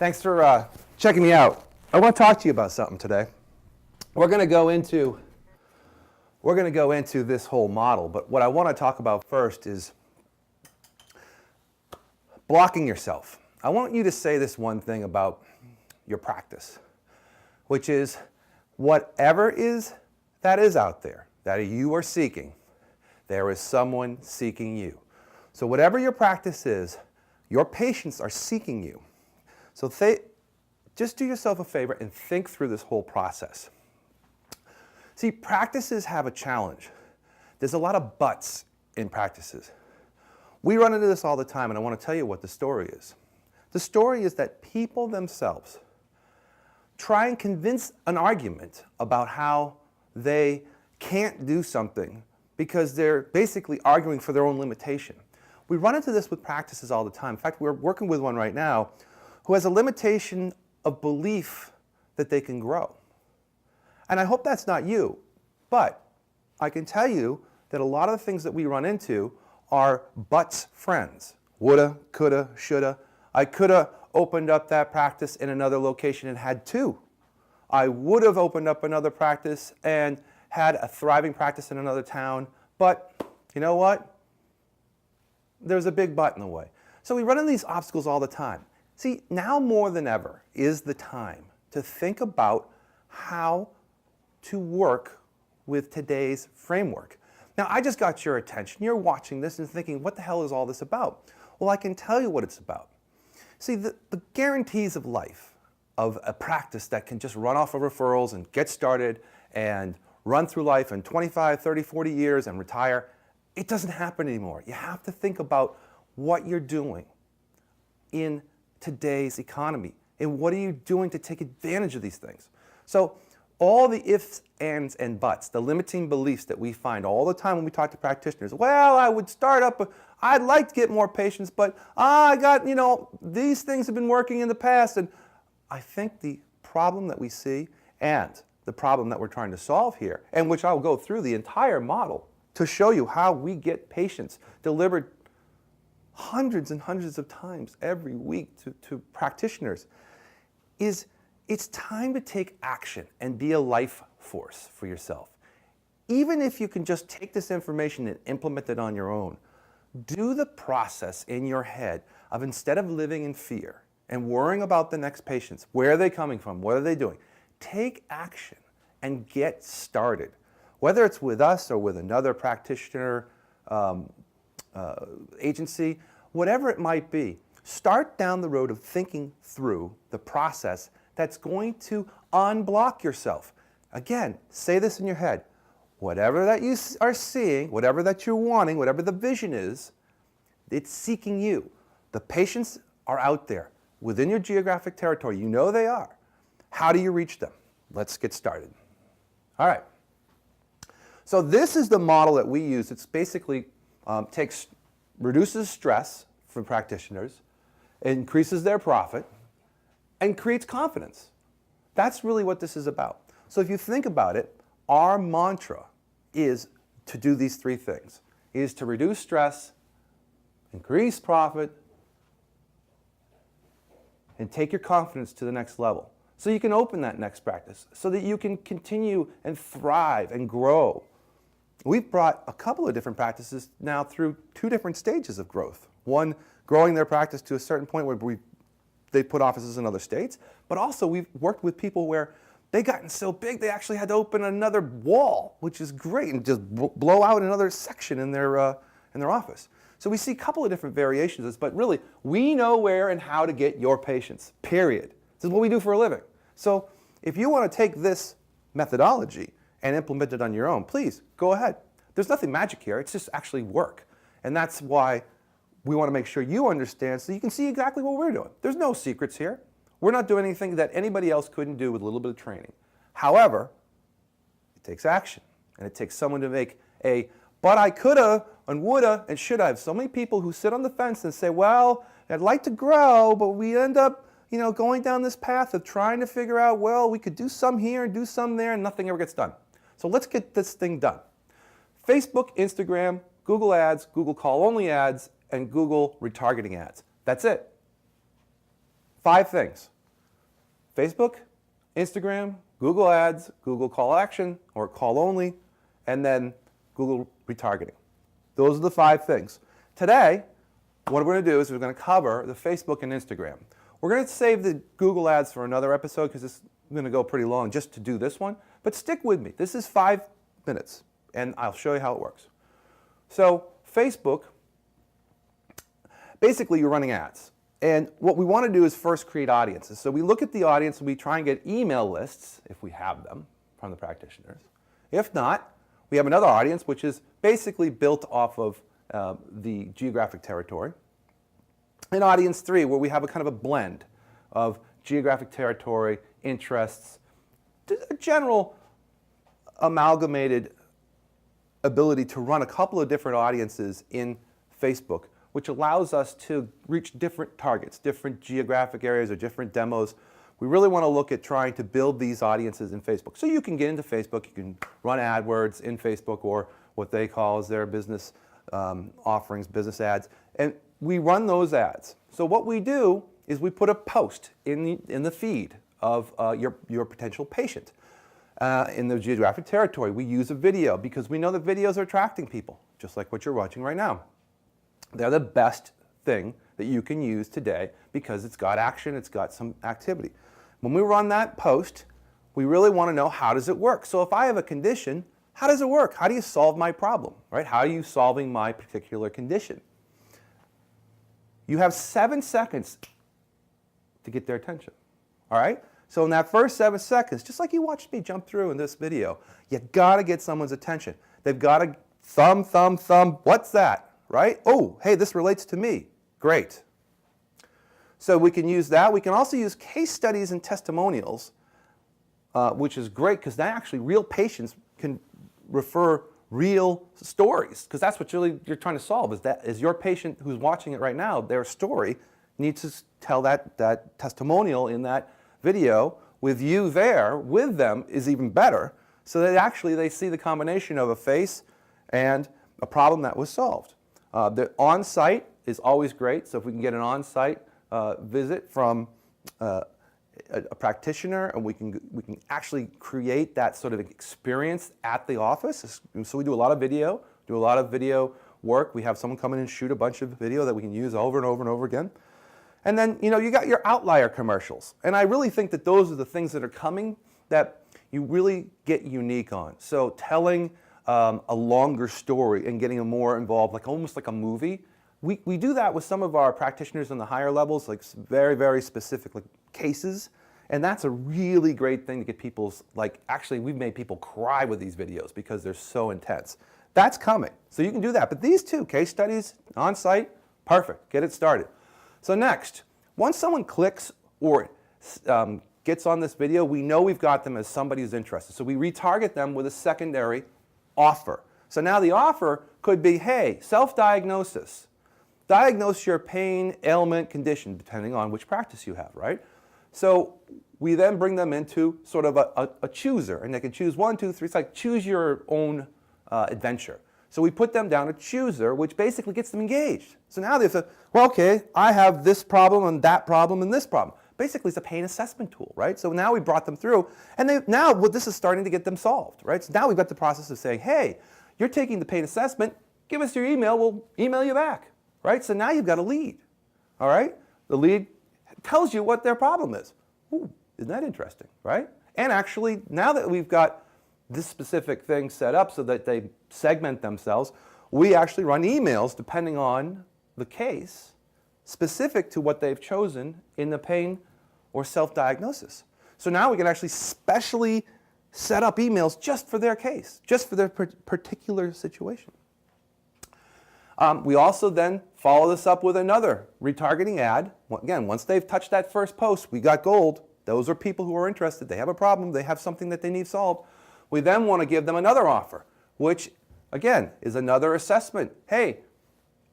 Thanks for checking me out. I want to talk to you about something today. We're going to go into this whole model, but what I want to talk about first is blocking yourself. I want you to say this one thing about your practice, which is whatever that is out there that you are seeking, there is someone seeking you. So whatever your practice is, your patients are seeking you. So just do yourself a favor and think through this whole process. See, practices have a challenge. There's a lot of buts in practices. We run into this all the time, and I want to tell you what the story is. The story is that people themselves try and convince an argument about how they can't do something because they're basically arguing for their own limitation. We run into this with practices all the time. In fact, we're working with one right now who has a limitation of belief that they can grow. And I hope that's not you, but I can tell you that a lot of the things that we run into are buts friends. Woulda, coulda, shoulda. I coulda opened up that practice in another location and had two. I would have opened up another practice and had a thriving practice in another town, but you know what? There's a big but in the way. So we run into these obstacles all the time. See, now more than ever is the time to think about how to work with today's framework. Now, I just got your attention. You're watching this and thinking, what the hell is all this about? Well, I can tell you what it's about. See, the guarantees of life of a practice that can just run off of referrals and get started and run through life in 25, 30, 40 years and retire, it doesn't happen anymore. You have to think about what you're doing in today's economy and what are you doing to take advantage of these things. So all the ifs, ands, and buts, the limiting beliefs that we find all the time when we talk to practitioners. Well, I would start up, I'd like to get more patients, but I got, these things have been working in the past. And I think the problem that we see and the problem that we're trying to solve here, and which I'll go through the entire model to show you how we get patients delivered hundreds and hundreds of times every week to practitioners, is it's time to take action and be a life force for yourself. Even if you can just take this information and implement it on your own, do the process in your head of instead of living in fear and worrying about the next patients, where are they coming from, what are they doing, take action and get started. Whether it's with us or with another practitioner agency, whatever it might be, start down the road of thinking through the process that's going to unblock yourself. Again, say this in your head. Whatever that you are seeing, whatever that you're wanting, whatever the vision is, it's seeking you. The patients are out there within your geographic territory. You know they are. How do you reach them? Let's get started. All right. So this is the model that we use. It's basically reduces stress for practitioners, increases their profit, and creates confidence. That's really what this is about. So if you think about it, our mantra is to do these three things. It is to reduce stress, increase profit, and take your confidence to the next level. So you can open that next practice, so that you can continue and thrive and grow. We've brought a couple of different practices now through two different stages of growth. One, growing their practice to a certain point where they put offices in other states, but also we've worked with people where they gotten so big they actually had to open another wall, which is great, and just blow out another section in their office. So we see a couple of different variations of this, but really, we know where and how to get your patients, period. This is what we do for a living. So if you want to take this methodology and implement it on your own, please go ahead. There's nothing magic here. It's just actually work. And that's why we want to make sure you understand so you can see exactly what we're doing. There's no secrets here. We're not doing anything that anybody else couldn't do with a little bit of training. However, it takes action. And it takes someone to make but I coulda and woulda and shoulda. I have so many people who sit on the fence and say, well, I'd like to grow, but we end up going down this path of trying to figure out, well, we could do some here and do some there, and nothing ever gets done. So let's get this thing done. Facebook, Instagram, Google Ads, Google Call-Only Ads, and Google Retargeting Ads. That's it. 5 things. Facebook, Instagram, Google Ads, Google Call Action or Call Only, and then Google Retargeting. Those are the 5 things. Today, what we're going to do is we're going to cover the Facebook and Instagram. We're going to save the Google Ads for another episode because it's going to go pretty long just to do this one. But stick with me. This is 5 minutes, and I'll show you how it works. So Facebook, basically you're running ads. And what we want to do is first create audiences. So we look at the audience and we try and get email lists, if we have them, from the practitioners. If not, we have another audience which is basically built off of the geographic territory. And audience 3, where we have a kind of a blend of geographic territory, interests, a general amalgamated ability to run a couple of different audiences in Facebook, which allows us to reach different targets, different geographic areas or different demos. We really want to look at trying to build these audiences in Facebook. So you can get into Facebook, you can run AdWords in Facebook or what they call as their business offerings, business ads, and we run those ads. So what we do is we put a post in the feed of your potential patient. In the geographic territory, we use a video because we know that videos are attracting people, just like what you're watching right now. They're the best thing that you can use today because it's got action, it's got some activity. When we run that post, we really want to know, how does it work? So if I have a condition, how does it work? How do you solve my problem, right? How are you solving my particular condition? You have 7 seconds to get their attention, all right? So in that first 7 seconds, just like you watched me jump through in this video, you got to get someone's attention. They've got to thumb, what's that, right? Oh, hey, this relates to me. Great. So we can use that. We can also use case studies and testimonials, which is great because now actually real patients can refer real stories, because that's what you're trying to solve, is your patient who's watching it right now, their story needs to tell that testimonial in that video with you there with them is even better, so that actually they see the combination of a face and a problem that was solved. The on-site is always great, so if we can get an on-site visit from a practitioner, and we can actually create that sort of experience at the office. So we do a lot of video work. We have someone come in and shoot a bunch of video that we can use over and over and over again. And then, you got your outlier commercials. And I really think that those are the things that are coming that you really get unique on. So telling a longer story and getting them more involved, almost like a movie. We do that with some of our practitioners on the higher levels, like very, very specific cases. And that's a really great thing to get people's, actually we've made people cry with these videos because they're so intense. That's coming. So you can do that. But these 2, case studies, on-site, perfect. Get it started. So next, once someone clicks or gets on this video, we know we've got them as somebody who's interested. So we retarget them with a secondary offer. So now the offer could be, hey, self-diagnosis. Diagnose your pain, ailment, condition, depending on which practice you have, right? So we then bring them into sort of a chooser, and they can choose 1, 2, 3. It's like choose your own adventure. So we put them down a chooser, which basically gets them engaged. So now they say, well, okay, I have this problem and that problem and this problem. Basically, it's a pain assessment tool, right? So now we brought them through, and this is starting to get them solved, right? So now we've got the process of saying, hey, you're taking the pain assessment, give us your email, we'll email you back, right? So now you've got a lead, all right? The lead tells you what their problem is. Ooh, isn't that interesting, right? And actually, now that we've got this specific thing set up so that they segment themselves, we actually run emails depending on the case specific to what they've chosen in the pain or self-diagnosis. So now we can actually specially set up emails just for their case, just for their particular situation. We also then follow this up with another retargeting ad. Again, once they've touched that first post, we got gold. Those are people who are interested. They have a problem. They have something that they need solved. We then want to give them another offer, which, again, is another assessment. Hey,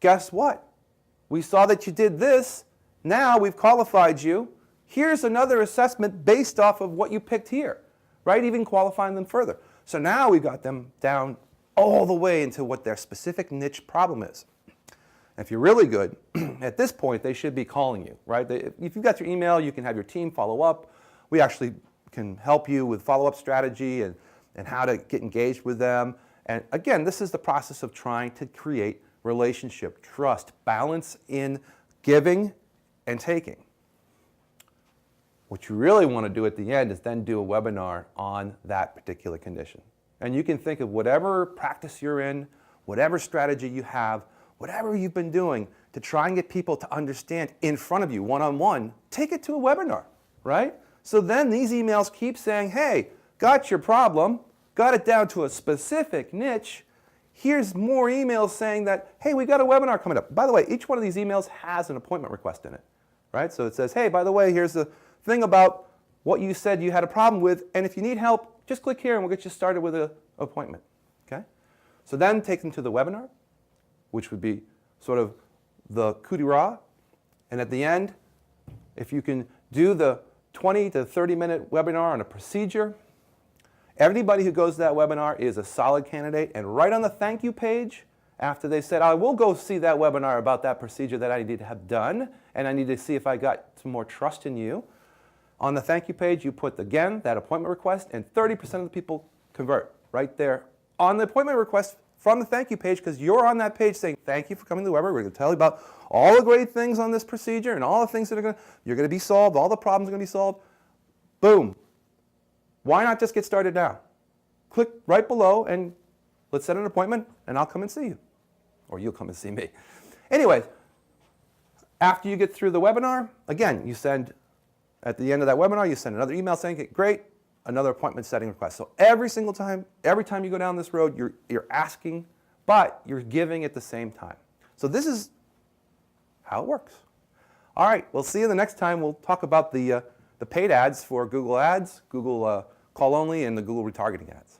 guess what? We saw that you did this. Now we've qualified you. Here's another assessment based off of what you picked here, right? Even qualifying them further. So now we've got them down all the way into what their specific niche problem is. If you're really good, at this point, they should be calling you, right? If you've got your email, you can have your team follow up we actually can help you with follow-up strategy and how to get engaged with them. And again, this is the process of trying to create relationship, trust, balance in giving and taking. What you really want to do at the end is then do a webinar on that particular condition. And you can think of whatever practice you're in, whatever strategy you have, whatever you've been doing to try and get people to understand in front of you, one-on-one, take it to a webinar, right? So then these emails keep saying, hey, got your problem, got it down to a specific niche. Here's more emails saying that, hey, we got a webinar coming up. By the way, each one of these emails has an appointment request in it, right? So it says, hey, by the way, here's the thing about what you said you had a problem with, and if you need help, just click here and we'll get you started with an appointment, okay? So then take them to the webinar, which would be sort of the coup de grace. And at the end, if you can do the 20 to 30-minute webinar on a procedure, everybody who goes to that webinar is a solid candidate. And right on the thank you page, after they said, I will go see that webinar about that procedure that I need to have done, and I need to see if I got some more trust in you. On the thank you page, you put, again, that appointment request, and 30% of the people convert right there on the appointment request from the thank you page, because you're on that page saying, thank you for coming to the webinar. We're going to tell you about all the great things on this procedure and all the things that you're going to be solved, all the problems are going to be solved. Boom. Why not just get started now? Click right below and let's set an appointment and I'll come and see you. Or you'll come and see me. Anyway, after you get through the webinar, again, you send, at the end of that webinar, you send another email saying, great, another appointment setting request. So every single time, every time you go down this road, you're asking, but you're giving at the same time. So this is how it works. All right, we'll see you the next time. We'll talk about the paid ads for Google Ads, Google Call Only, and the Google retargeting ads.